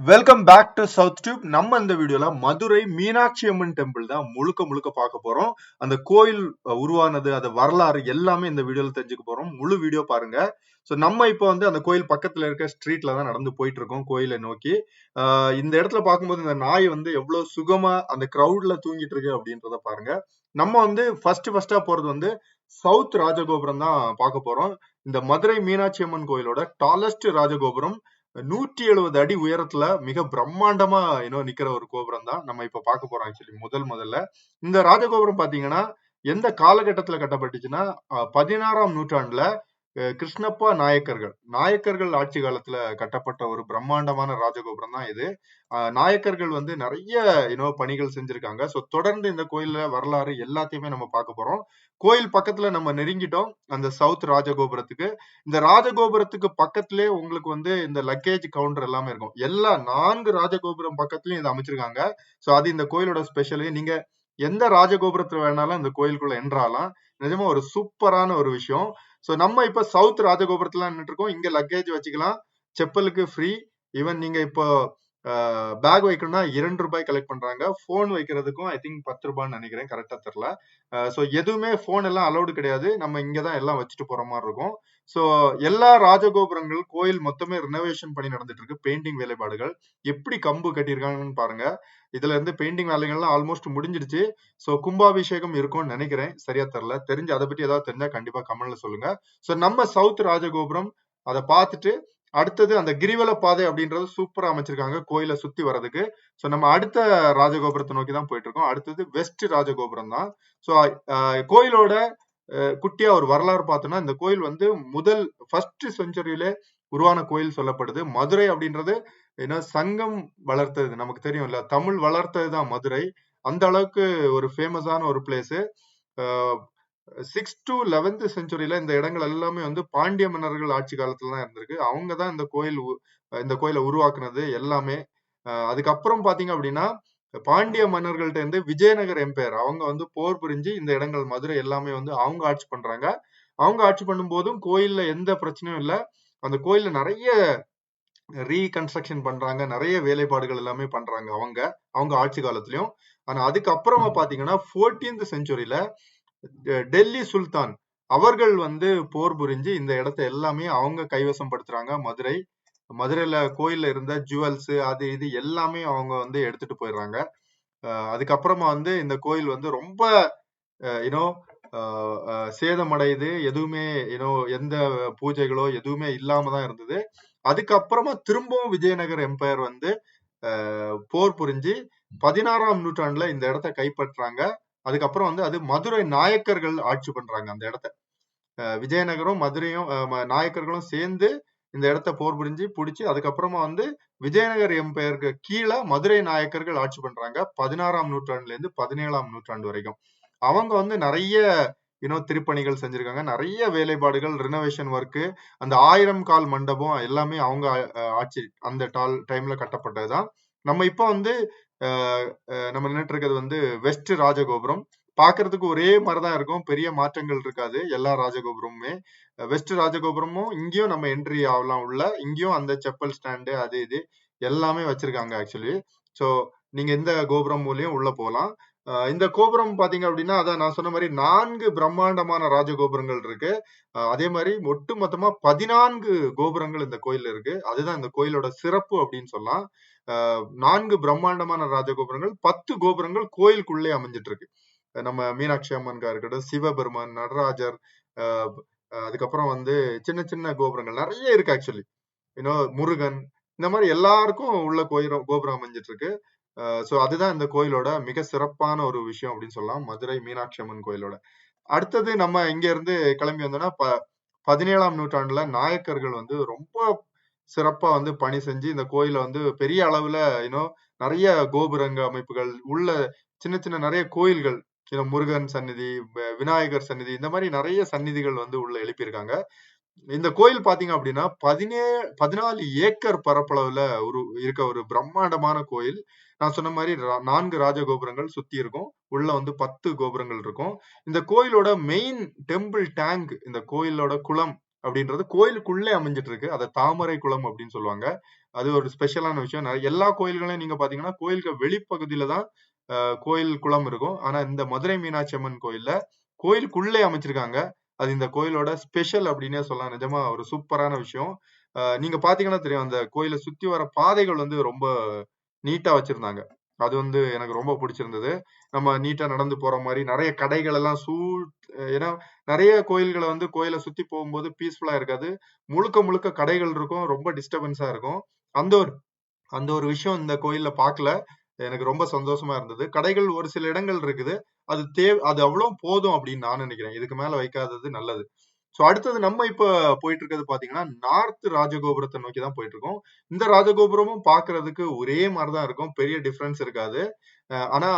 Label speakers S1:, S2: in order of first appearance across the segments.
S1: Welcome back to South Tube. நம்ம இந்த வீடியோல மதுரை மீனாட்சி அம்மன் டெம்பிள் தான் முழுக்க முழுக்க பார்க்க போறோம். அந்த கோயில் உருவானது, அது வரலாறு எல்லாமே இந்த வீடியோல தெரிஞ்சுக்க போறோம். முழு வீடியோ பாருங்க. ஸோ நம்ம இப்போ வந்து அந்த கோயில் பக்கத்துல இருக்க ஸ்ட்ரீட்ல தான் நடந்து போயிட்டு இருக்கோம் கோயிலை நோக்கி. இந்த இடத்துல பார்க்கும்போது இந்த நாய் வந்து எவ்வளவு சுகமா அந்த கிரௌட்ல தூங்கிட்டு இருக்கு அப்படின்றத பாருங்க. நம்ம வந்து ஃபர்ஸ்டா போறது வந்து சவுத் ராஜகோபுரம் தான் பார்க்க போறோம். இந்த மதுரை மீனாட்சி அம்மன் கோயிலோட டாலஸ்ட் ராஜகோபுரம் 170 அடி உயரத்துல மிக பிரம்மாண்டமா நிக்கிற ஒரு கோபுரம் தான் நம்ம இப்ப பார்க்க போறோம். ஆக்சுவலி முதல்ல இந்த ராஜகோபுரம் பாத்தீங்கன்னா எந்த காலகட்டத்துல கட்டப்பட்டுச்சுன்னா 16ஆம் நூற்றாண்டுல கிருஷ்ணப்பா நாயக்கர்கள் ஆட்சி காலத்துல கட்டப்பட்ட ஒரு பிரம்மாண்டமான ராஜகோபுரம் தான் இது. நாயக்கர்கள் வந்து நிறைய பணிகள் செஞ்சிருக்காங்க. சோ தொடர்ந்து இந்த கோயில்ல வரலாறு எல்லாத்தையுமே நம்ம பார்க்க போறோம். கோயில் பக்கத்துல நம்ம நெருங்கிட்டோம் அந்த சவுத் ராஜகோபுரத்துக்கு. இந்த ராஜகோபுரத்துக்கு பக்கத்திலே உங்களுக்கு வந்து இந்த லக்கேஜ் கவுண்டர் எல்லாமே இருக்கும். எல்லா 4 ராஜகோபுரம் பக்கத்துலயும் இதை அமைச்சிருக்காங்க. சோ அது இந்த கோயிலோட ஸ்பெஷல். நீங்க எந்த ராஜகோபுரத்துல வேணாலும் இந்த கோயிலுக்குள்ள என்றாலாம். நிஜமா ஒரு சூப்பரான ஒரு விஷயம். சோ நம்ம இப்ப சவுத் ராஜகோபுரத்துல நின்று இருக்கோம். இங்க லக்கேஜ் வச்சுக்கலாம், செப்பலுக்கு ஃப்ரீ. ஈவன் நீங்க இப்போ பேக் வைக்கணும்னா 2 ரூபாய் கலெக்ட் பண்றாங்க. போன் வைக்கிறதுக்கும் ஐ திங்க் 10 ரூபான்னு நினைக்கிறேன், கரெக்டா தெரியல. சோ எதுவுமே போன் எல்லாம் அலௌடு கிடையாது. நம்ம இங்கதான் எல்லாம் வச்சுட்டு போற மாதிரி இருக்கும். சோ எல்லா ராஜகோபுரங்கள் கோயில் மொத்தமே ரினோவேஷன் பண்ணி நடந்துட்டு இருக்கு. பெயிண்டிங் வேலைப்பாடுகள் எப்படி கம்பு கட்டியிருக்காங்கன்னு பாருங்க. இதுல இருந்து பெயிண்டிங் வேலைகள்லாம் ஆல்மோஸ்ட் முடிஞ்சிடுச்சு. சோ கும்பாபிஷேகம் இருக்கும்னு நினைக்கிறேன், சரியா தெரியல. தெரிஞ்சு அதை பத்தி ஏதாவது தெரிஞ்சா கண்டிப்பா கமெண்ட்ல சொல்லுங்க. சோ நம்ம சவுத் ராஜகோபுரம் அதை பார்த்துட்டு அடுத்தது அந்த கிரிவல பாதை அப்படின்றது சூப்பரா அமைச்சிருக்காங்க கோயிலை சுத்தி வர்றதுக்கு. சோ நம்ம அடுத்த ராஜகோபுரத்தை நோக்கி தான் போயிட்டு இருக்கோம். அடுத்தது வெஸ்ட் ராஜகோபுரம் தான். சோ கோயிலோட குட்டியா ஒரு வரலாறு பார்த்தோம்னா, இந்த கோயில் வந்து ஃபர்ஸ்ட் செஞ்சுரியிலே உருவான கோயில் சொல்லப்படுது. மதுரை அப்படின்றது சங்கம் வளர்த்தது, நமக்கு தெரியும் இல்ல, தமிழ் வளர்த்தது தான் மதுரை. அந்த அளவுக்கு ஒரு ஃபேமஸான ஒரு பிளேஸ். 6th to 11th செஞ்சுரியில இந்த இடங்கள் எல்லாமே வந்து பாண்டிய மன்னர்கள் ஆட்சி காலத்துல தான் இருந்திருக்கு. அவங்கதான் இந்த கோயிலை உருவாக்குனது எல்லாமே. அதுக்கப்புறம் பாத்தீங்க அப்படின்னா பாண்டிய மன்னர்கள்ட்ட இருந்து விஜயநகர் எம்பையர் அவங்க வந்து போர் புரிஞ்சு இந்த இடங்கள் மதுரை எல்லாமே வந்து அவங்க ஆட்சி பண்றாங்க. அவங்க ஆட்சி பண்ணும் போதும் கோயில்ல எந்த பிரச்சனையும் இல்ல. அந்த கோயில்ல நிறைய ரீகன்ஸ்ட்ரக்ஷன் பண்றாங்க, நிறைய வேலைப்பாடுகள் எல்லாமே பண்றாங்க அவங்க ஆட்சி காலத்திலயும். ஆனா அதுக்கப்புறமா பாத்தீங்கன்னா 14th செஞ்சுரியில டெல்லி சுல்தான் அவர்கள் வந்து போர் புரிஞ்சு இந்த இடத்த எல்லாமே அவங்க கைவசம் படுத்துறாங்க. மதுரையில கோயில்ல இருந்த ஜுவல்ஸ் அது இது எல்லாமே அவங்க வந்து எடுத்துட்டு போயிடுறாங்க. அதுக்கப்புறமா வந்து இந்த கோயில் வந்து ரொம்ப சேதமடையுது. எதுவுமே எந்த பூஜைகளோ எதுவுமே இல்லாம தான் இருந்தது. அதுக்கப்புறமா திரும்பவும் விஜயநகர் எம்பையர் வந்து போர் புரிஞ்சு 16ஆம் நூற்றாண்டுல இந்த இடத்த கைப்பற்றாங்க. அதுக்கப்புறம் வந்து அது மதுரை நாயக்கர்கள் ஆட்சி பண்றாங்க அந்த இடத்த. விஜயநகரம் மதுரையும் நாயக்கர்களும் சேர்ந்து இந்த இடத்த போர் புரிஞ்சு பிடிச்சி அதுக்கப்புறமா வந்து விஜயநகர் எம்பையருக்கு கீழே மதுரை நாயக்கர்கள் ஆட்சி பண்றாங்க 16ஆம் நூற்றாண்டுல இருந்து 17ஆம் நூற்றாண்டு வரைக்கும். அவங்க வந்து நிறைய திருப்பணிகள் செஞ்சிருக்காங்க, நிறைய வேலைப்பாடுகள், ரினோவேஷன் ஒர்க்கு. அந்த 1000 கால் மண்டபம் எல்லாமே அவங்க ஆட்சி அந்த டைம்ல கட்டப்பட்டதுதான். நம்ம இப்ப வந்து நம்ம நின்றுட்டு இருக்கிறது வந்து வெஸ்ட் ராஜகோபுரம். பாக்குறதுக்கு ஒரே மாதிரிதான் இருக்கும், பெரிய மாற்றங்கள் இருக்காது எல்லா ராஜகோபுரமுமே. வெஸ்ட் ராஜகோபுரமும் இங்கேயும் நம்ம என்ட்ரி ஆகலாம் உள்ள. இங்கேயும் அந்த செப்பல் ஸ்டாண்டு அது இது எல்லாமே வச்சிருக்காங்க ஆக்சுவலி. சோ நீங்க இந்த கோபுரம் மூலியம் உள்ள போகலாம். இந்த கோபுரம் பாத்தீங்க அப்படின்னா அதான் நான் சொன்ன மாதிரி 4 பிரம்மாண்டமான ராஜகோபுரங்கள் இருக்கு. அதே மாதிரி ஒட்டு மொத்தமா 14 கோபுரங்கள் இந்த கோயில்ல இருக்கு. அதுதான் இந்த கோயிலோட சிறப்பு அப்படின்னு சொல்லலாம். 4 பிரம்மாண்டமான ராஜகோபுரங்கள், 10 கோபுரங்கள் கோயிலுக்குள்ளே அமைஞ்சிட்டு இருக்கு. நம்ம மீனாட்சி அம்மன்கா இருக்கட்டும், சிவபெருமான், நடராஜர், அதுக்கப்புறம் வந்து சின்ன சின்ன கோபுரங்கள் நிறைய இருக்கு ஆக்சுவலி. முருகன், இந்த மாதிரி எல்லாருக்கும் உள்ள கோபுரம் அமைஞ்சிட்டு இருக்கு. சோ அதுதான் இந்த கோயிலோட மிக சிறப்பான ஒரு விஷயம் அப்படின்னு சொல்லலாம், மதுரை மீனாட்சி அம்மன் கோயிலோட. அடுத்தது நம்ம இங்க இருந்து கிளம்பி வந்தோம்னா 17ஆம் நூற்றாண்டுல நாயக்கர்கள் வந்து ரொம்ப சிறப்பா வந்து பணி செஞ்சு இந்த கோயில வந்து பெரிய அளவுல நிறைய கோபுரங்க அமைப்புகள் உள்ள, சின்ன சின்ன நிறைய கோயில்கள், முருகன் சந்நிதி, விநாயகர் சந்நிதி, இந்த மாதிரி நிறைய சந்நிதிகள் வந்து உள்ள எழுப்பியிருக்காங்க. இந்த கோயில் பாத்தீங்க அப்படின்னா 14 ஏக்கர் பரப்பளவுல இருக்க ஒரு பிரம்மாண்டமான கோயில். நான் சொன்ன மாதிரி 4 ராஜகோபுரங்கள் சுத்தி இருக்கும். உள்ள வந்து 10 கோபுரங்கள் இருக்கும். இந்த கோயிலோட மெயின் டெம்பிள் டேங்க், இந்த கோயிலோட குளம் அப்படின்றது கோயிலுக்குள்ளே அமைஞ்சிட்டு இருக்கு. அதை தாமரை குளம் அப்படின்னு சொல்லுவாங்க. அது ஒரு ஸ்பெஷலான விஷயம். எல்லா கோயில்களையும் நீங்க பாத்தீங்கன்னா கோயிலுக்கு வெளிப்பகுதியில தான் கோயில் குளம் இருக்கும். ஆனா இந்த மதுரை மீனாட்சி அம்மன் கோயில்ல கோயிலுக்குள்ளே அமைச்சிருக்காங்க. அது இந்த கோயிலோட ஸ்பெஷல் அப்படின்னே சொல்லலாம். நிஜமா ஒரு சூப்பரான விஷயம். நீங்க பாத்தீங்கன்னா தெரியும், அந்த கோயிலை சுத்தி வர பாதைகள் வந்து ரொம்ப நீட்டா வச்சிருந்தாங்க. அது வந்து எனக்கு ரொம்ப பிடிச்சிருந்தது. நம்ம நீட்டா நடந்து போற மாதிரி நிறைய கடைகள் எல்லாம் ஏன்னா நிறைய கோயில்களை வந்து கோயிலை சுத்தி போகும்போது பீஸ்ஃபுல்லா இருக்காது. முழுக்க முழுக்க கடைகள் இருக்கும், ரொம்ப டிஸ்டர்பன்ஸா இருக்கும். அந்த ஒரு அந்த ஒரு விஷயம் இந்த கோயில்ல பார்க்கல. எனக்கு ரொம்ப சந்தோஷமா இருந்தது. கடைகள் ஒரு சில இடங்கள் இருக்குது. அது அவ்வளவு போதும் அப்படின்னு நான் நினைக்கிறேன். இதுக்கு மேல வைக்காதது நல்லது. சோ அடுத்தது நம்ம இப்ப போயிட்டு இருக்கிறது பாத்தீங்கன்னா நார்த் ராஜகோபுரத்தை நோக்கி தான் போயிட்டு இருக்கோம். இந்த ராஜகோபுரமும் பாக்குறதுக்கு ஒரே மாதிரிதான் இருக்கும், பெரிய டிஃபரன்ஸ் இருக்காது. ஆனா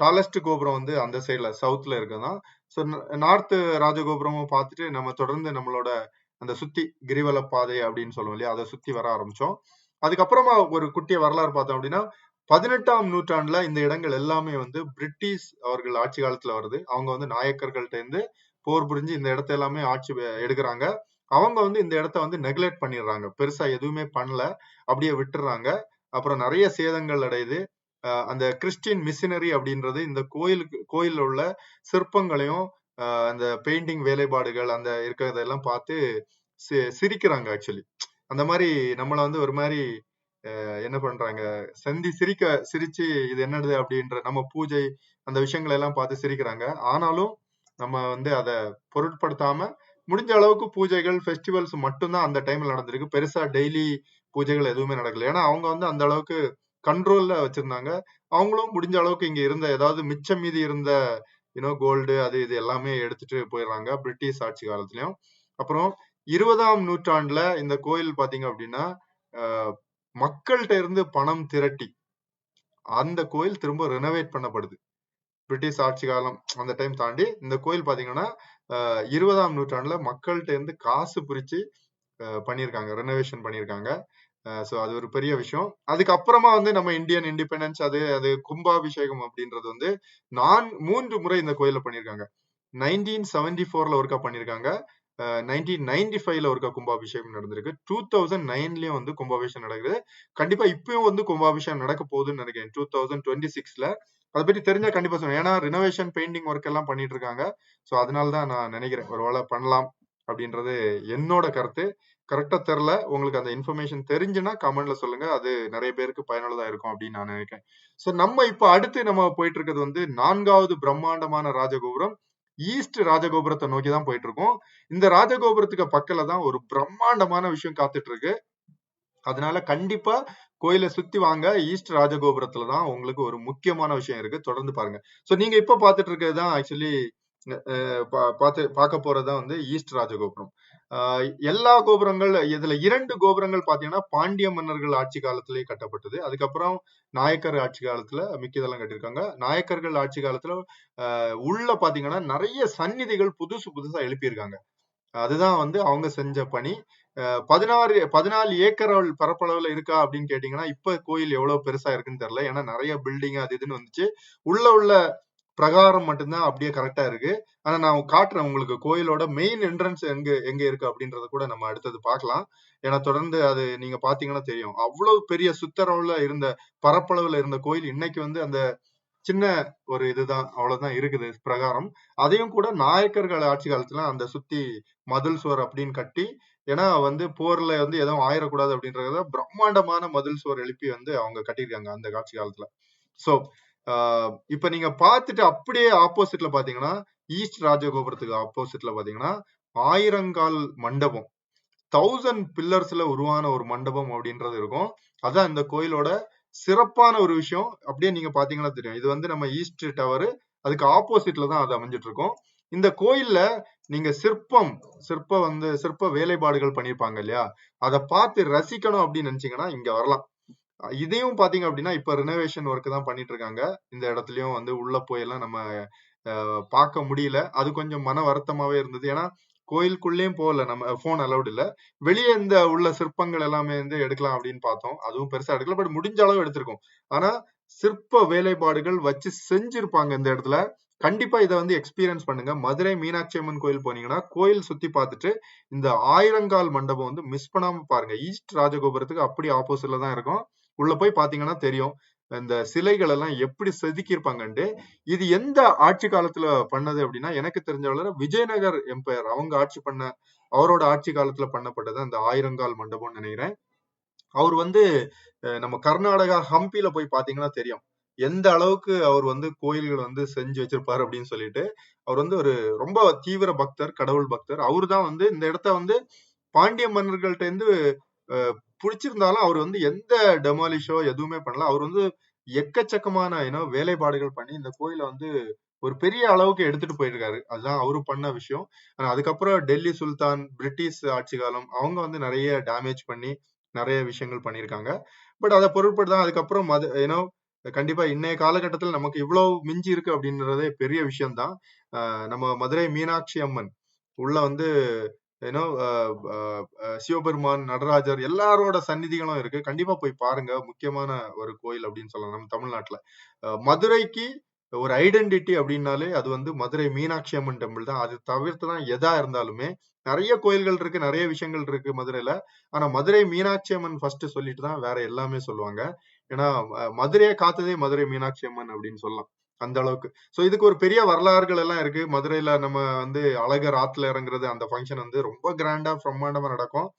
S1: டாலஸ்ட் கோபுரம் வந்து அந்த சைட்ல சவுத்ல இருக்குதான். ஸோ நார்த் ராஜகோபுரமும் பார்த்துட்டு நம்ம தொடர்ந்து நம்மளோட அந்த சுத்தி கிரிவல பாதை அப்படின்னு சொல்லுவோம் இல்லையா, அதை சுத்தி வர ஆரம்பிச்சோம். அதுக்கப்புறமா ஒரு குட்டிய வரலாறு பார்த்தோம் அப்படின்னா 18ஆம் நூற்றாண்டுல இந்த இடங்கள் எல்லாமே வந்து பிரிட்டிஷ் அவர்கள் ஆட்சி காலத்துல வருது. அவங்க வந்து நாயக்கர்கள்ட்ட இருந்து போர் புரிஞ்சு இந்த இடத்த எல்லாமே ஆட்சி எடுக்கிறாங்க. அவங்க வந்து இந்த இடத்த வந்து நெக்லெக்ட் பண்ணிடுறாங்க, பெருசா எதுவுமே பண்ணல, அப்படியே விட்டுறாங்க. அப்புறம் நிறைய சேதங்கள் அடையுது. அந்த கிறிஸ்டின் மிஷினரி அப்படின்றது இந்த கோயில்ல உள்ள சிற்பங்களையும் அந்த பெயிண்டிங் வேலைப்பாடுகள் அந்த இருக்கிறதெல்லாம் பார்த்து சிரிக்கிறாங்க ஆக்சுவலி. அந்த மாதிரி நம்மள வந்து ஒரு மாதிரி என்ன பண்றாங்க, சிரிச்சு இது என்னது அப்படின்ற நம்ம பூஜை அந்த விஷயங்களை எல்லாம் பார்த்து சிரிக்கிறாங்க. ஆனாலும் நம்ம வந்து அதை பொருட்படுத்தாம முடிஞ்ச அளவுக்கு பூஜைகள் ஃபெஸ்டிவல்ஸ் மட்டும்தான் அந்த டைம்ல நடந்திருக்கு. பெருசா டெய்லி பூஜைகள் எதுவுமே நடக்கல. ஏன்னா அவங்க வந்து அந்த அளவுக்கு கண்ட்ரோல்ல வச்சிருந்தாங்க. அவங்களும் முடிஞ்ச அளவுக்கு இங்க இருந்த ஏதாவது மிச்சம் மீதி இருந்த கோல்டு அது இது எல்லாமே எடுத்துட்டு போயிடுறாங்க பிரிட்டிஷ் ஆட்சி காலத்திலயும். அப்புறம் 20ஆம் நூற்றாண்டுல இந்த கோயில் பாத்தீங்க அப்படின்னா மக்கள்கிட்ட இருந்து பணம் திரட்டி அந்த கோயில் திரும்ப ரெனோவேட் பண்ணப்படுது. பிரிட்டிஷ் ஆட்சி காலம் அந்த டைம் தாண்டி இந்த கோயில் பாத்தீங்கன்னா 20ஆம் நூற்றாண்டுல மக்கள்கிட்ட இருந்து காசு பிரிச்சு பண்ணியிருக்காங்க, ரெனோவேஷன் பண்ணியிருக்காங்க. சோ அது ஒரு பெரிய விஷயம். அதுக்கப்புறமா வந்து நம்ம இந்தியன் இண்டிபெண்டன்ஸ் அது கும்பாபிஷேகம் அப்படின்றது வந்து 3 முறை இந்த கோயில பண்ணியிருக்காங்க. 1974ல ஒருக்கா பண்ணியிருக்காங்க, 1995ல ஒருக்கா கும்பாபிஷேகம் நடந்திருக்கு, 2009லயும் வந்து கும்பாபிஷேகம் நடக்குது. கண்டிப்பா இப்பயும் வந்து கும்பாபிஷேகம் நடக்க போகுதுன்னு நினைக்கிறேன் 2026ல. அதை பத்தி தெரிஞ்சா கண்டிப்பா சொல்லுவேன். ஏன்னா ரினோவேஷன் பெயிண்டிங் ஒர்க் எல்லாம் பண்ணிட்டு இருக்காங்க. சோ அதனாலதான் நான் நினைக்கிறேன் ஒருவேளை பண்ணலாம் அப்படின்றது என்னோட கருத்து. கரெக்டா தெரியல, உங்களுக்கு அந்த இன்ஃபர்மேஷன் தெரிஞ்சுன்னா கமெண்ட்ல சொல்லுங்க. அது நிறைய பேருக்கு பயனுள்ளதா இருக்கும் அப்படின்னு நான் நினைக்கிறேன். சோ நம்ம இப்ப அடுத்து நம்ம போயிட்டு இருக்கிறது வந்து 4வது பிரம்மாண்டமான ராஜகோபுரம், ஈஸ்ட் ராஜகோபுரத்தை நோக்கி தான் போயிட்டு இருக்கோம். இந்த ராஜகோபுரத்துக்கு பக்கத்துல தான் ஒரு பிரம்மாண்டமான விஷயம் காத்துட்டு இருக்கு. அதனால கண்டிப்பா கோயிலை சுத்தி வாங்க. ஈஸ்ட் ராஜகோபுரத்துல தான் உங்களுக்கு ஒரு முக்கியமான விஷயம் இருக்கு, தொடர்ந்து பாருங்க. சோ நீங்க இப்ப பாத்துட்டு இருக்கிறதுதான் ஆக்சுவலி பார்க்க போறதுதான் வந்து ஈஸ்ட் ராஜகோபுரம். எல்லா கோபுரங்கள் இதுல 2 கோபுரங்கள் பாத்தீங்கன்னா பாண்டிய மன்னர்கள் ஆட்சி காலத்திலேயே கட்டப்பட்டது. அதுக்கப்புறம் நாயக்கர் ஆட்சி காலத்துல மிக்கதெல்லாம் கட்டியிருக்காங்க. நாயக்கர்கள் ஆட்சி காலத்துல உள்ள பாத்தீங்கன்னா நிறைய சந்நிதிகள் புதுசா எழுப்பியிருக்காங்க. அதுதான் வந்து அவங்க செஞ்ச பணி. 14 ஏக்கர் பரப்பளவுல இருக்கா அப்படின்னு கேட்டீங்கன்னா இப்ப கோயில் எவ்வளவு பெருசா இருக்குன்னு தெரியல. ஏன்னா நிறைய பில்டிங் அது இதுன்னு வந்துச்சு. உள்ள பிரகாரம் மட்டும்தான் அப்படியே கரெக்டா இருக்கு. ஆனா நான் காட்டுறேன் உங்களுக்கு கோயிலோட மெயின் என்ட்ரன்ஸ் எங்க இருக்கு அப்படின்றத கூட நம்ம அடுத்தது பார்க்கலாம். ஏன்னா தொடர்ந்து அது நீங்க பாத்தீங்கன்னா தெரியும், அவ்வளவு பெரிய சுத்தரவுல இருந்த பரப்பளவுல இருந்த கோயில் இன்னைக்கு வந்து அந்த சின்ன ஒரு இதுதான், அவ்வளவுதான் இருக்குது பிரகாரம். அதையும் கூட நாயக்கர்கள் ஆட்சி காலத்துல அந்த சுத்தி மதில் சுவர் அப்படின்னு கட்டி, ஏன்னா வந்து போர்ல வந்து எதுவும் ஆயிடக்கூடாது அப்படின்றத பிரம்மாண்டமான மதில் சுவர் எழுப்பி வந்து அவங்க கட்டியிருக்காங்க அந்த ஆட்சி காலத்துல. சோ இப்ப நீங்க பாத்துட்டு அப்படியே ஆப்போசிட்ல பாத்தீங்கன்னா ஈஸ்ட் ராஜகோபுரத்துக்கு ஆப்போசிட்ல பாத்தீங்கன்னா ஆயிரங்கால் மண்டபம், 1000 பில்லர்ஸ்ல உருவான ஒரு மண்டபம் அப்படின்றது இருக்கும். அதான் இந்த கோயிலோட சிறப்பான ஒரு விஷயம். அப்படியே நீங்க பாத்தீங்கன்னா தெரியும், இது வந்து நம்ம ஈஸ்ட் டவர், அதுக்கு ஆப்போசிட்ல தான் அது அமைஞ்சிட்டு இருக்கும். இந்த கோயில்ல நீங்க சிற்ப வேலைப்பாடுகள் பண்ணிருப்பாங்க இல்லையா, அதை பார்த்து ரசிக்கணும் அப்படின்னு நினைச்சீங்கன்னா இங்க வரலாம். இதையும் பாத்தீங்க அப்படின்னா இப்ப ரினோவேஷன் ஒர்க் தான் பண்ணிட்டு இருக்காங்க. இந்த இடத்துலயும் வந்து உள்ள போயெல்லாம் நம்ம பார்க்க முடியல. அது கொஞ்சம் மன வருத்தமாவே இருந்தது. ஏன்னா கோயிலுக்குள்ளேயும் போகல, நம்ம போன் அலௌட் இல்ல. வெளியே இந்த உள்ள சிற்பங்கள் எல்லாமே வந்து எடுக்கலாம் அப்படின்னு பார்த்தோம். அதுவும் பெருசா எடுக்கல, பட் முடிஞ்ச அளவு எடுத்திருக்கோம். ஆனா சிற்ப வேலைப்பாடுகள் வச்சு செஞ்சிருப்பாங்க இந்த இடத்துல. கண்டிப்பா இதை வந்து எக்ஸ்பீரியன்ஸ் பண்ணுங்க. மதுரை மீனாட்சி அம்மன் கோயில் போனீங்கன்னா கோயில் சுத்தி பார்த்துட்டு இந்த ஆயிரங்கால் மண்டபம் வந்து மிஸ் பண்ணாம பாருங்க. ஈஸ்ட் ராஜகோபுரத்துக்கு அப்படி ஆப்போசிட்ல தான் இருக்கும். உள்ள போய் பாத்தீங்கன்னா தெரியும் இந்த சிலைகள் எல்லாம் எப்படி செதுக்கி இருப்பாங்கன்ட்டு. இது எந்த ஆட்சி காலத்துல பண்ணது அப்படின்னா, எனக்கு தெரிஞ்சவள விஜயநகர் எம்பையர் அவங்க ஆட்சி பண்ண, அவரோட ஆட்சி காலத்துல பண்ணப்பட்டது அந்த ஆயிரங்கால் மண்டபம்னு நினைக்கிறேன். அவர் வந்து நம்ம கர்நாடகா ஹம்பில போய் பாத்தீங்கன்னா தெரியும் எந்த அளவுக்கு அவர் வந்து கோயில்கள் வந்து செஞ்சு வச்சிருப்பாரு அப்படின்னு சொல்லிட்டு. அவர் வந்து ஒரு ரொம்ப தீவிர பக்தர், கடவுள் பக்தர். அவரு தான் வந்து இந்த இடத்த வந்து பாண்டிய மன்னர்கள்ட்ட இருந்து பிடிச்சிருந்தாலும் அவர் வந்து எந்த டெமாலிஷோ எதுவுமே பண்ணல. அவர் வந்து எக்கச்சக்கமான வேலைப்பாடுகள் பண்ணி இந்த கோயிலை வந்து ஒரு பெரிய அளவுக்கு எடுத்துட்டு போயிருக்காரு. அதுதான் அவரு பண்ண விஷயம். ஆனா அதுக்கப்புறம் டெல்லி சுல்தான், பிரிட்டிஷ் ஆட்சி காலம் அவங்க வந்து நிறைய டேமேஜ் பண்ணி நிறைய விஷயங்கள் பண்ணியிருக்காங்க. பட் அதை பொருட்படுதான் அதுக்கப்புறம் கண்டிப்பா இன்னைய காலகட்டத்தில் நமக்கு இவ்வளவு மிஞ்சி இருக்கு அப்படின்றதே பெரிய விஷயம்தான். நம்ம மதுரை மீனாட்சி அம்மன் உள்ள வந்து ஏன்னோ சிவபெருமான், நடராஜர் எல்லாரோட சந்நிதிகளும் இருக்கு. கண்டிப்பா போய் பாருங்க. முக்கியமான ஒரு கோயில் அப்படின்னு சொல்லலாம் நம்ம தமிழ்நாட்டுல. மதுரைக்கு ஒரு ஐடென்டிட்டி அப்படின்னாலே அது வந்து மதுரை மீனாட்சி அம்மன் டெம்பிள் தான். அது தவிர்த்துதான் எதா இருந்தாலுமே நிறைய கோயில்கள் இருக்கு, நிறைய விஷயங்கள் இருக்கு மதுரையில. ஆனா மதுரை மீனாட்சி அம்மன் ஃபர்ஸ்ட் சொல்லிட்டு தான் வேற எல்லாமே சொல்லுவாங்க. ஏன்னா மதுரையை காத்ததே மதுரை மீனாட்சி அம்மன் அப்படின்னு சொல்லலாம். அந்த அளவுக்கு. சோ இதுக்கு ஒரு பெரிய வரலாறுகள் எல்லாம் இருக்கு. மதுரையில நம்ம வந்து அழகர் ஆத்துல இறங்குறது அந்த ஃபங்க்ஷன் வந்து ரொம்ப கிராண்டா பிரம்மாண்டமா நடக்கும்.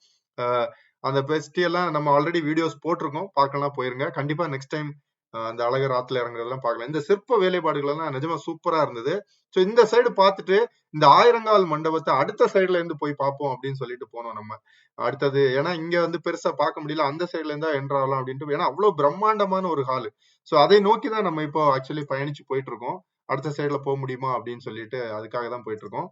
S1: அந்த பெஸ்டி எல்லாம் நம்ம ஆல்ரெடி வீடியோஸ் போட்டிருக்கோம். பார்க்கலாம், போயிருங்க. கண்டிப்பா நெக்ஸ்ட் டைம் அந்த அழகர் ஆத்துல இறங்குறதெல்லாம் பார்க்கலாம். இந்த சிற்ப வேலைப்பாடுகள் எல்லாம் நிஜமா சூப்பரா இருந்தது. சோ இந்த சைடு பார்த்துட்டு இந்த ஆயிரங்கால் மண்டபத்தை அடுத்த சைடுல இருந்து போய் பார்ப்போம் அப்படின்னு சொல்லிட்டு போனோம் நம்ம. அடுத்தது ஏன்னா இங்க வந்து பெருசா பார்க்க முடியல, அந்த சைடுல இருந்தா என்ட்ராகலாம் அப்படின்ட்டு. ஏன்னா அவ்வளவு பிரம்மாண்டமான ஒரு ஹால். சோ அதை நோக்கிதான் நம்ம இப்போ ஆக்சுவலி பயணிச்சு போயிட்டு இருக்கோம். அடுத்த சைடுல போக முடியுமா அப்படின்னு சொல்லிட்டு அதுக்காக தான் போயிட்டு இருக்கோம்.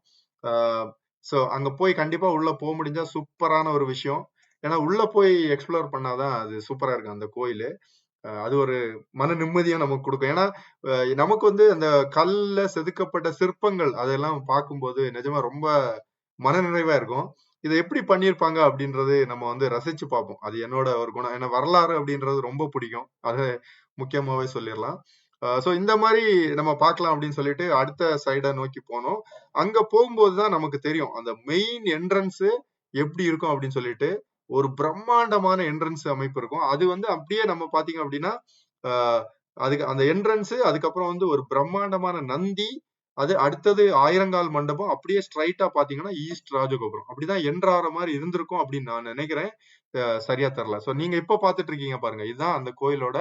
S1: சோ அங்க போய் கண்டிப்பா உள்ள போக முடிஞ்சா சூப்பரான ஒரு விஷயம். ஏன்னா உள்ள போய் எக்ஸ்ப்ளோர் பண்ணாதான் அது சூப்பரா இருக்கு அந்த கோயிலு. அது ஒரு மன நிம்மதியா நமக்கு கொடுக்கும். ஏன்னா நமக்கு வந்து அந்த கல்ல செதுக்கப்பட்ட சிற்பங்கள் அதெல்லாம் பார்க்கும்போது நிஜமா ரொம்ப மனநிறைவா இருக்கும். இதை எப்படி பண்ணியிருப்பாங்க அப்படின்றது நம்ம வந்து ரசிச்சு பார்ப்போம். அது என்னோட ஒரு குணம். ஏன்னா வரலாறு அப்படின்றது ரொம்ப பிடிக்கும். அது முக்கியமாவே சொல்லிடலாம். சோ இந்த மாதிரி நம்ம பார்க்கலாம் அப்படின்னு சொல்லிட்டு அடுத்த சைடை நோக்கி போனோம். அங்க போகும்போதுதான் நமக்கு தெரியும் அந்த மெயின் என்ட்ரன்ஸ் எப்படி இருக்கும் அப்படின்னு சொல்லிட்டு. ஒரு பிரம்மாண்டமான என்ட்ரன்ஸ் அமைப்பு இருக்கும். அது வந்து அப்படியே நம்ம பாத்தீங்க அப்படின்னா அதுக்கு அந்த என்ட்ரன்ஸ், அதுக்கப்புறம் வந்து ஒரு பிரம்மாண்டமான நந்தி, அது அடுத்தது ஆயிரங்கால் மண்டபம், அப்படியே ஸ்ட்ரைட்டா பாத்தீங்கன்னா ஈஸ்ட் ராஜகோபுரம். அப்படிதான் என்ட்ராற மாதிரி இருந்திருக்கும் அப்படின்னு நான் நினைக்கிறேன். சரியா தெரியல. சோ நீங்க இப்ப பாத்துட்டு இருக்கீங்க பாருங்க, இதுதான் அந்த கோயிலோட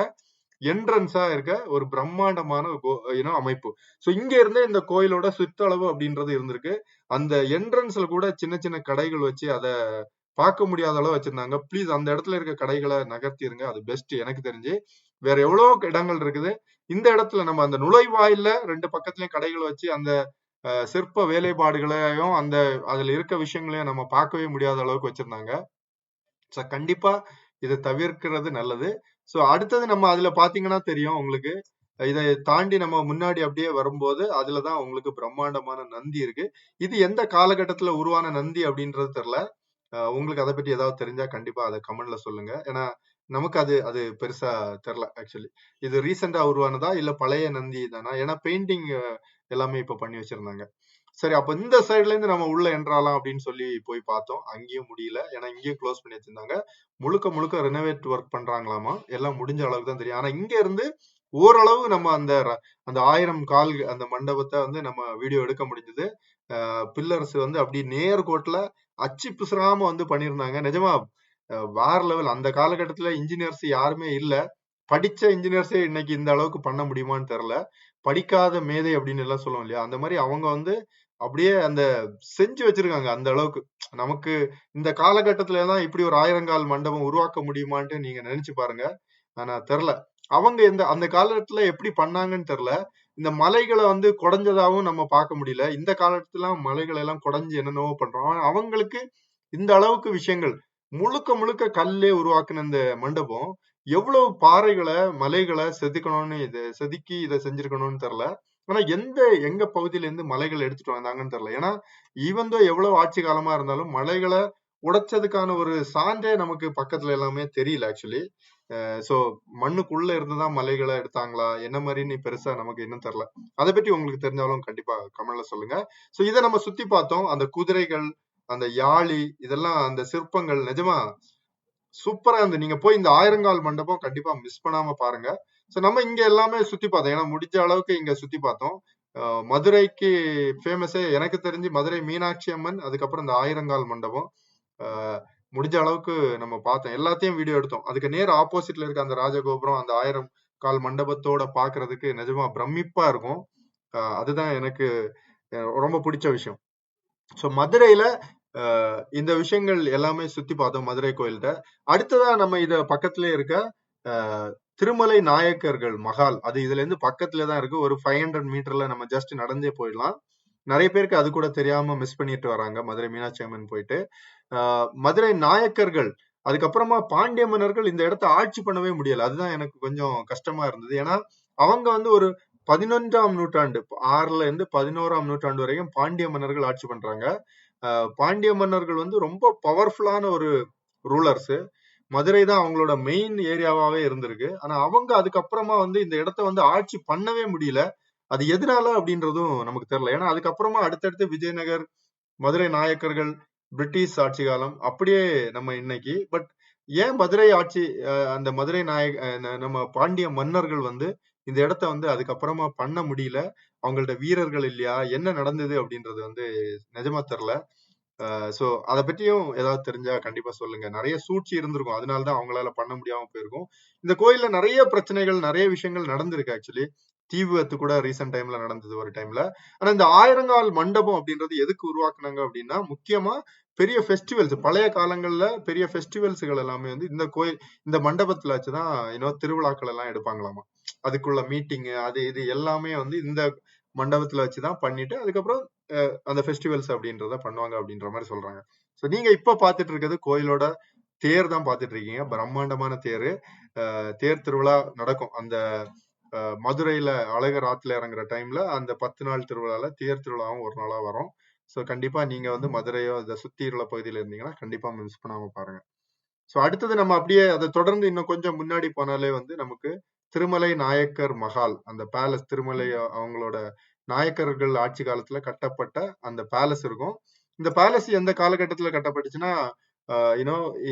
S1: என்ட்ரன்ஸா இருக்க ஒரு பிரம்மாண்டமான அமைப்பு. சோ இங்க இருந்தே இந்த கோயிலோட சுற்றளவு அப்படின்றது இருந்திருக்கு. அந்த என்ட்ரன்ஸ்ல கூட சின்ன சின்ன கடைகள் வச்சு அதை பார்க்க முடியாத அளவு வச்சிருந்தாங்க. ப்ளீஸ் அந்த இடத்துல இருக்க கடைகளை நகர்த்திருங்க. அது பெஸ்ட் எனக்கு தெரிஞ்சு. வேற எவ்வளவு இடங்கள் இருக்குது. இந்த இடத்துல நம்ம அந்த நுழைவாயில 2 பக்கத்துலயும் கடைகள் வச்சு அந்த சிற்ப வேலைப்பாடுகளையும் அந்த அதுல இருக்க விஷயங்களையும் நம்ம பார்க்கவே முடியாத அளவுக்கு வச்சிருந்தாங்க. சோ கண்டிப்பா இதை தவிர்க்கிறது நல்லது. சோ அடுத்தது நம்ம அதுல பாத்தீங்கன்னா தெரியும் உங்களுக்கு. இதை தாண்டி நம்ம முன்னாடி அப்படியே வரும்போது அதுலதான் உங்களுக்கு பிரம்மாண்டமான நந்தி இருக்கு. இது எந்த காலகட்டத்துல உருவான நந்தி அப்படின்றது தெரியல. உங்களுக்கு அதை பத்தி ஏதாவது தெரிஞ்சா கண்டிப்பா அதை கமெண்ட்ல சொல்லுங்க. ஏன்னா நமக்கு அது அது பெருசா தெரியல ஆக்சுவலி. இது ரீசெண்டா உருவானதா இல்ல பழைய நந்தி தானா? ஏன்னா பெயிண்டிங் எல்லாமே இப்ப பண்ணி வச்சிருந்தாங்க. சரி, அப்ப இந்த சைடுல இருந்து நம்ம உள்ள என்ட்ராலாம் அப்படின்னு சொல்லி போய் பார்த்தோம். அங்கேயும் முடியல. ஏன்னா இங்கேயும் க்ளோஸ் பண்ணி வச்சிருந்தாங்க. முழுக்க முழுக்க ரெனோவேட் ஒர்க் பண்றாங்களாமா. எல்லாம் முடிஞ்ச அளவுக்கு தான் தெரியும். ஆனா இங்க இருந்து ஓரளவு நம்ம அந்த அந்த 1000 கால் அந்த மண்டபத்தை வந்து நம்ம வீடியோ எடுக்க முடிஞ்சது. பில்லர்ஸ் வந்து அப்படி நேர்கோட்டுல அச்சு பிசுறாம வந்து பண்ணியிருந்தாங்க. நிஜமா வேற லெவல். அந்த காலகட்டத்துல இன்ஜினியர்ஸ் யாருமே இல்ல. படிச்ச இன்ஜினியர்ஸே இன்னைக்கு இந்த அளவுக்கு பண்ண முடியுமான்னு தெரியல. படிக்காத மேதை அப்படின்னு எல்லாம் சொல்லுவோம் இல்லையா, அந்த மாதிரி அவங்க வந்து அப்படியே அந்த செஞ்சு வச்சிருக்காங்க அந்த அளவுக்கு. நமக்கு இந்த காலகட்டத்துலதான் இப்படி ஒரு 1000 மண்டபம் உருவாக்க முடியுமான்ட்டு நீங்க நினைச்சு பாருங்க. ஆனா தெரியல அவங்க அந்த காலத்துல எப்படி பண்ணாங்கன்னு தெரியல. இந்த மலைகளை வந்து குடைஞ்சதாவும் நம்ம பார்க்க முடியல. இந்த காலத்துல மலைகளை எல்லாம் குடைஞ்சு என்னென்னவோ பண்றோம். அவங்களுக்கு இந்த அளவுக்கு விஷயங்கள் முழுக்க முழுக்க கல்லே உருவாக்குன இந்த மண்டபம் எவ்வளவு பாறைகளை மலைகளை செதுக்கணும்னு செதுக்கி இதை செஞ்சிருக்கணும்னு தெரியல. ஆனா எங்க பகுதியில இருந்து மலைகள் எடுத்துட்டு வந்தாங்கன்னு தெரியல. ஏன்னா ஈவன் தோ எவ்வளவு ஆட்சி காலமா இருந்தாலும் மலைகளை உடைச்சதுக்கான ஒரு சான்றே நமக்கு பக்கத்துல எல்லாமே தெரியல ஆக்சுவலி. சோ மண்ணுக்குள்ள இருந்துதான் மலைகளை எடுத்தாங்களா என்ன மாதிரின்னு பெருசா நமக்கு இன்னும் தெரியல. அதை பற்றி உங்களுக்கு தெரிஞ்சாலும் கண்டிப்பா கமெண்ட்ல சொல்லுங்க. சோ இதை நம்ம சுத்தி பார்த்தோம். அந்த குதிரைகள், அந்த யாழி, இதெல்லாம் அந்த சிற்பங்கள் நிஜமா சூப்பரா இருந்து. நீங்க போய் இந்த ஆயிரங்கால் மண்டபம் கண்டிப்பா மிஸ் பண்ணாம பாருங்க. சோ நம்ம இங்க எல்லாமே சுத்தி பார்த்தோம். ஏன்னா முடிஞ்ச அளவுக்கு இங்க சுத்தி பார்த்தோம். மதுரைக்கு ஃபேமஸே எனக்கு தெரிஞ்சு மதுரை மீனாட்சி அம்மன், அதுக்கப்புறம் இந்த ஆயிரங்கால் மண்டபம். முடிஞ்ச அளவுக்கு நம்ம பார்த்தோம். எல்லாத்தையும் வீடியோ எடுத்தோம். அதுக்கு நேர் ஆப்போசிட்ல இருக்க அந்த ராஜகோபுரம், அந்த 1000 கால் மண்டபத்தோட பாக்குறதுக்கு நிஜமா பிரமிப்பா இருக்கும். அதுதான் எனக்கு ரொம்ப பிடிச்ச விஷயம். சோ மதுரையில இந்த விஷயங்கள் எல்லாமே சுத்தி பார்த்தோம் மதுரை கோயில்கிட்ட. அடுத்ததா நம்ம இத பக்கத்திலே இருக்க திருமலை நாயக்கர்கள் மகால், அது இதுல இருந்து பக்கத்துல தான் இருக்கு. ஒரு 500 மீட்டர்ல நம்ம ஜஸ்ட் நடந்தே போயிடலாம். நிறைய பேருக்கு அது கூட தெரியாம மிஸ் பண்ணிட்டு வராங்க மதுரை மீனாட்சி அம்மன் போயிட்டு. மதுரை நாயக்கர்கள், அதுக்கப்புறமா பாண்டிய மன்னர்கள் இந்த இடத்த ஆட்சி பண்ணவே முடியல. அதுதான் எனக்கு கொஞ்சம் கஷ்டமா இருந்தது. ஏன்னா அவங்க வந்து ஒரு 11ஆம் நூற்றாண்டு 6ல இருந்து 11ஆம் நூற்றாண்டு வரைக்கும் பாண்டிய மன்னர்கள் ஆட்சி பண்றாங்க. பாண்டிய மன்னர்கள் வந்து ரொம்ப பவர்ஃபுல்லான ஒரு ரூலர்ஸ். மதுரை தான் அவங்களோட மெயின் ஏரியாவாவே இருந்திருக்கு. ஆனா அவங்க அதுக்கப்புறமா வந்து இந்த இடத்த வந்து ஆட்சி பண்ணவே முடியல. அது எதனால அப்படின்றதும் நமக்கு தெரியல. ஏன்னா அதுக்கப்புறமா அடுத்தடுத்து விஜயநகர், மதுரை நாயக்கர்கள், பிரிட்டிஷ் ஆட்சி காலம், அப்படியே நம்ம இன்னைக்கு. பட் ஏன் மதுரை ஆட்சி, அந்த மதுரை நம்ம பாண்டிய மன்னர்கள் வந்து இந்த இடத்த வந்து அதுக்கப்புறமா பண்ண முடியல? அவங்கள்ட்ட வீரர்கள் இல்லையா, என்ன நடந்தது அப்படின்றது வந்து நிஜமா தெரியல. சோ அத பத்தியும் ஏதாவது தெரிஞ்சா கண்டிப்பா சொல்லுங்க. நிறைய சூழ்ச்சி இருந்திருக்கும், அதனாலதான் அவங்களால பண்ண முடியாம போயிருக்கும். இந்த கோயில்ல நிறைய பிரச்சனைகள், நிறைய விஷயங்கள் நடந்திருக்கு ஆக்சுவலி. தீ விபத்து கூட ரீசெண்ட் டைம்ல நடந்தது ஒரு டைம்ல. ஆனா இந்த ஆயிரங்கால் மண்டபம் அப்படின்றது எதுக்கு உருவாக்குனாங்க அப்படின்னா, முக்கியமா பெரிய ஃபெஸ்டிவல்ஸ், பழைய காலங்கள்ல பெரிய ஃபெஸ்டிவல்ஸ்கள் எல்லாமே வந்து இந்த கோயில், இந்த மண்டபத்துல வச்சுதான் திருவிழாக்கள் எல்லாம் எடுப்பாங்களாமா. அதுக்குள்ள மீட்டிங், அது இது எல்லாமே வந்து இந்த மண்டபத்துல வச்சுதான் பண்ணிட்டு அதுக்கப்புறம் அந்த ஃபெஸ்டிவல்ஸ் அப்படின்றத பண்ணுவாங்க அப்படின்ற மாதிரி சொல்றாங்க. சோ நீங்க இப்ப பாத்துட்டு இருக்கிறது கோயிலோட தேர் தான் பாத்துட்டு இருக்கீங்க. பிரம்மாண்டமான தேர். தேர் திருவிழா நடக்கும் அந்த மதுரையில அழகர் ஆத்துல இறங்குற டைம்ல அந்த 10 நாள் திருவிழால தேர் திருவிழாவும் ஒரு நாளா வரும். சோ கண்டிப்பா நீங்க வந்து மதுரையோ இந்த சுத்தி உள்ள பகுதியில இருந்தீங்கன்னா கண்டிப்பா மிஸ் பண்ணாம பாருங்க. சோ அடுத்தது நம்ம அப்படியே அதை தொடர்ந்து இன்னும் கொஞ்சம் முன்னாடி போனாலே வந்து நமக்கு திருமலை நாயக்கர் மஹால், அந்த பேலஸ், திருமலை அவங்களோட நாயக்கர்கள் ஆட்சி காலத்துல கட்டப்பட்ட அந்த பேலஸ் இருக்கும். இந்த பேலஸ் எந்த காலகட்டத்துல கட்டப்பட்டுச்சுன்னா,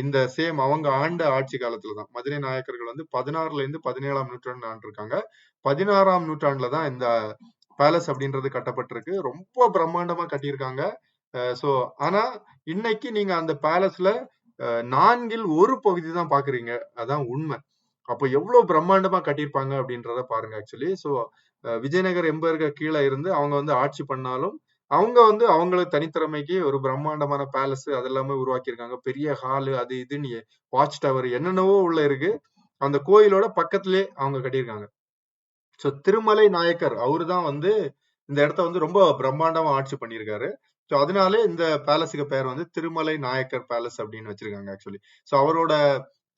S1: இந்த சேம் அவங்க ஆண்ட ஆட்சி காலத்துலதான். மதுரை நாயக்கர்கள் வந்து 16ல இருந்து 17ஆம் நூற்றாண்டு ஆண்டிருக்காங்க. 16ஆம் நூற்றாண்டுல தான் இந்த பேலஸ் அப்படின்றது கட்டப்பட்டிருக்கு. ரொம்ப பிரம்மாண்டமா கட்டியிருக்காங்க. சோ ஆனா இன்னைக்கு நீங்க அந்த பேலஸ்ல 4ல் ஒரு பகுதி தான் பாக்குறீங்க. அதான் உண்மை. அப்போ எவ்வளவு பிரம்மாண்டமா கட்டியிருப்பாங்க அப்படின்றத பாருங்க ஆக்சுவலி. சோ விஜயநகர் எம்பருக்கு கீழே இருந்து அவங்க வந்து ஆட்சி பண்ணாலும் அவங்க வந்து அவங்களுக்கு தனித்திறமைக்கு ஒரு பிரம்மாண்டமான பேலஸ் அதெல்லாமே உருவாக்கியிருக்காங்க. பெரிய ஹாலு, அது இதுன்னு வாட்ச் டவர் என்னென்னவோ உள்ள இருக்கு. அந்த கோயிலோட பக்கத்திலே அவங்க கட்டியிருக்காங்க. சோ திருமலை நாயக்கர் அவரு தான் வந்து இந்த இடத்த வந்து ரொம்ப பிரம்மாண்டமா ஆட்சி பண்ணியிருக்காரு. சோ அதனாலே இந்த பேலஸுக்கு பேர் வந்து திருமலை நாயக்கர் பேலஸ் அப்படின்னு வச்சிருக்காங்க ஆக்சுவலி. சோ அவரோட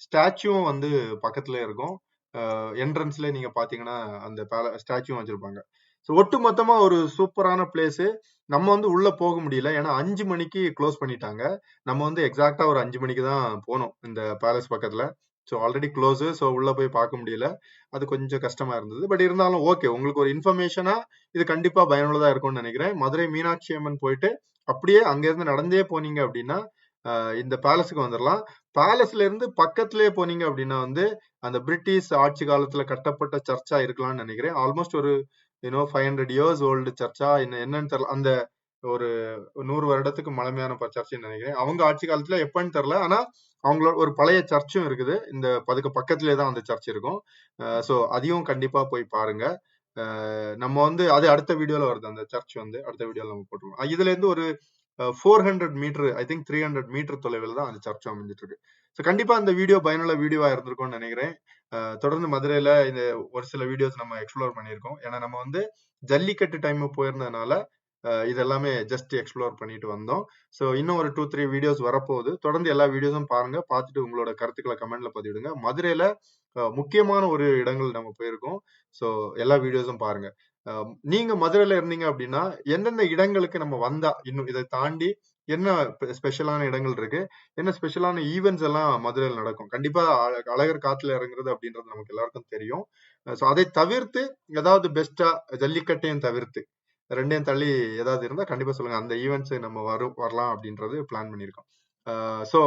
S1: ஸ்டாச்சுவும் வந்து பக்கத்துல இருக்கும். என்ட்ரன்ஸ்ல நீங்க பாத்தீங்கன்னா அந்த ஸ்டாச்சுவும் வச்சிருப்பாங்க. ஸோ ஒட்டு மொத்தமா ஒரு சூப்பரான பிளேஸ். நம்ம வந்து உள்ள போக முடியல, ஏன்னா 5 மணிக்கு க்ளோஸ் பண்ணிட்டாங்க. நம்ம வந்து எக்ஸாக்டா ஒரு 5 மணிக்கு தான் போனோம் இந்த பேலஸ் பக்கத்துல. So already close. ஸோ உள்ள போய் பார்க்க முடியல. அது கொஞ்சம் கஷ்டமா இருந்தது. பட் இருந்தாலும் ஓகே, உங்களுக்கு ஒரு இன்ஃபர்மேஷனா இது கண்டிப்பா பயனுள்ளதா இருக்கும்னு நினைக்கிறேன். மதுரை மீனாட்சி அம்மன் போயிட்டு அப்படியே அங்க இருந்து நடந்தே போனீங்க அப்படின்னா இந்த பேலஸுக்கு வந்துடலாம். பேலஸ்ல இருந்து பக்கத்திலே போனீங்க அப்படின்னா வந்து அந்த பிரிட்டிஷ் ஆட்சி காலத்துல கட்டப்பட்ட சர்ச்சா இருக்கலாம்னு நினைக்கிறேன். ஆல்மோஸ்ட் ஒரு 500 இயர்ஸ் ஓல்டு சர்ச்சா என்னன்னு தெரியல. அந்த ஒரு 100 வருடத்துக்கு பழமையான சர்ச்சுன்னு நினைக்கிறேன். அவங்க ஆட்சி காலத்துல எப்பன்னு தெரியல. ஆனா அவங்களோட ஒரு பழைய சர்ச்சும் இருக்குது. இந்த பக்கத்திலே தான் அந்த சர்ச் இருக்கும். சோ அதையும் கண்டிப்பா போய் பாருங்க. நம்ம வந்து அது அடுத்த வீடியோல வருது. அந்த சர்ச் வந்து அடுத்த வீடியோல நம்ம போட்டுருவோம். இதுல இருந்து ஒரு 400 மீட்டர், ஐ திங்க் 300 மீட்டர் தொலைவில் தான் அந்த சர்ச் அமைஞ்சிட்டு இருக்கு. ஸோ கண்டிப்பா அந்த வீடியோ பயனுள்ள வீடியோவா இருந்திருக்கும்னு நினைக்கிறேன். தொடர்ந்து மதுரையில இந்த ஒரு சில வீடியோஸ் நம்ம எக்ஸ்ப்ளோர் பண்ணியிருக்கோம். ஏன்னா நம்ம வந்து ஜல்லிக்கட்டு டைம் போயிருந்ததுனால இது எல்லாமே ஜஸ்ட் எக்ஸ்ப்ளோர் பண்ணிட்டு வந்தோம். ஸோ இன்னும் ஒரு 2-3 வீடியோஸ் வரப்போகுது. தொடர்ந்து எல்லா வீடியோஸும் பாருங்க. பார்த்துட்டு உங்களோட கருத்துக்களை கமெண்ட்ல பதிவிடுங்க. மதுரையில முக்கியமான ஒரு இடங்கள் நம்ம போயிருக்கோம். ஸோ எல்லா வீடியோஸும் பாருங்க. நீங்க மதுரையில இருந்தீங்க அப்படின்னா எந்தெந்த இடங்களுக்கு நம்ம வந்தா இன்னும் இதை தாண்டி என்ன ஸ்பெஷலான இடங்கள் இருக்கு, என்ன ஸ்பெஷலான ஈவெண்ட்ஸ் எல்லாம் மதுரையில் நடக்கும். கண்டிப்பா அழகர் காத்துல இறங்குறது அப்படின்றது நமக்கு எல்லாருக்கும் தெரியும். ஸோ அதை தவிர்த்து ஏதாவது பெஸ்டா ஜல்லிக்கட்டையும் தவிர்த்து ரெண்டையும் தள்ளி ஏதாவது இருந்தா கண்டிப்பா சொல்லுங்க. அந்த ஈவெண்ட்ஸ் நம்ம வரலாம் அப்படின்றது பிளான் பண்ணியிருக்கோம். ஸோ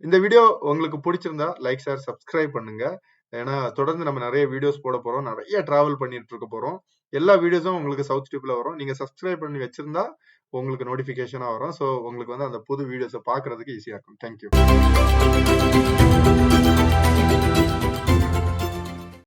S1: இந்த வீடியோ உங்களுக்கு பிடிச்சிருந்தா லைக், ஷேர், சப்ஸ்கிரைப் பண்ணுங்க. ஏன்னா தொடர்ந்து நம்ம நிறைய வீடியோஸ் போட போறோம், நிறைய டிராவல் பண்ணிட்டு இருக்க போறோம். எல்லா வீடியோஸும் உங்களுக்கு சவுத் டியூப்ல வரும். நீங்க சப்ஸ்கிரைப் பண்ணி வச்சிருந்தா உங்களுக்கு நோட்டிபிகேஷனா வரும். ஸோ உங்களுக்கு வந்து அந்த புது வீடியோஸை பார்க்கறதுக்கு ஈஸியா இருக்கும். தேங்க்யூ.